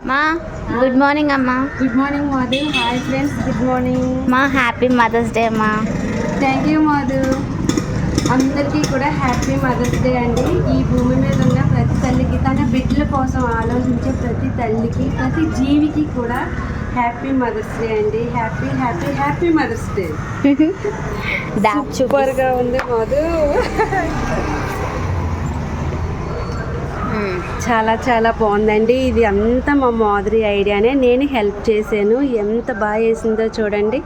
మా good morning అమ్మా. Good morning Madhu. Hi friends, good morning. మా హ్యాపీ మదర్స్ డే అమ్మా. Thank you Madhu. అందరికీ కూడా హ్యాపీ మదర్స్ డే అండి. ఈ భూమి మీద ఉన్న ప్రతి తల్లికి, తన బిడ్డల కోసం ఆలోచించే ప్రతి తల్లికి, ప్రతి జీవికి కూడా హ్యాపీ మదర్స్ డే అండి. Happy happy happy mother's day. సూపర్గా ఉంది మధు. చాలా చాలా బాగుందండి. ఇది అంతా మా మాధురి ఐడియానే. నేను హెల్ప్ చేశాను. ఎంత బాగా వేసిందో చూడండి.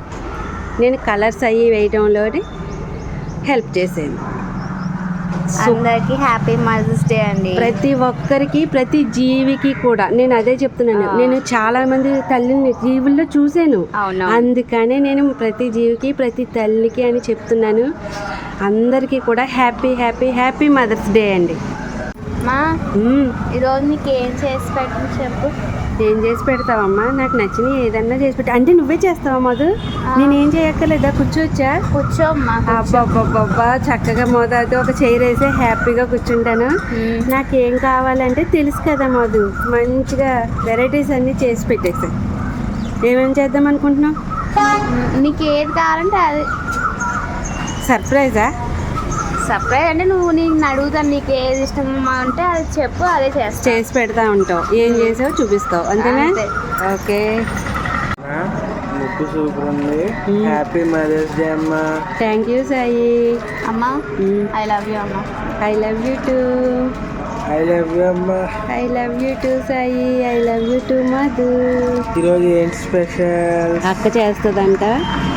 నేను కలర్స్ అవి వేయడంలో హెల్ప్ చేశాను. అందరికి హ్యాపీ మదర్స్ డే అండి. ప్రతి ఒక్కరికి, ప్రతి జీవికి కూడా నేను అదే చెప్తున్నాను. నేను చాలా మంది తల్లిని జీవుల్లో చూశాను. అందుకనే నేను ప్రతి జీవికి, ప్రతి తల్లికి అని చెప్తున్నాను. అందరికీ కూడా happy happy happy mother's day అండి. మా ఈరోజు నీకు ఏం చేసి పెట్టు చెప్పు. ఏం చేసి పెడతావమ్మా? నాకు నచ్చినవి ఏదన్నా చేసి పెట్టా. అంటే నువ్వే చేస్తావా మధు? నేనేం చేయక్కర్లేదా? కూర్చోవచ్చా? కూర్చోమ్మా. అబ్బాబ్బాబ్బా, చక్కగా మోదాదు ఒక చైర్ వేసి హ్యాపీగా కూర్చుంటాను. నాకేం కావాలంటే తెలుసు కదా మధు, మంచిగా వెరైటీస్ అన్నీ చేసి పెట్టేసాను. ఏమేమి చేద్దాం అనుకుంటున్నావు? నీకు ఏది కావాలంటే అది. సర్ప్రైజా? సర్ప్రైజ్ అంటే నువ్వు నేను అడుగుతాను, నీకు ఏది ఇష్టం అంటే అది చెప్పు, అదే చేస్తా. చేసి పెడతా ఉంటావు. ఏం చేసావు చూపిస్తావు, అంతేనా? ఓకే. ముక్కు సూపర్ ఉంది. హ్యాపీ మదర్స్ డే అమ్మా. Thank you Sai. అమ్మా ఐ లవ్ యూ అమ్మా. I love you too. I love you అమ్మా. I love you too Sai. I love you too Madhu. ఈరోజు ఏంటి స్పెషల్? అక్క చేస్తుందంట,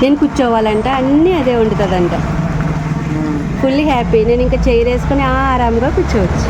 నేను కూర్చోవాలంట, అన్నీ అదే వండుతుందంట. Full happy. నేను ఇంకా చైర్ వేసుకొని ఆరాంగా కూర్చోవచ్చు.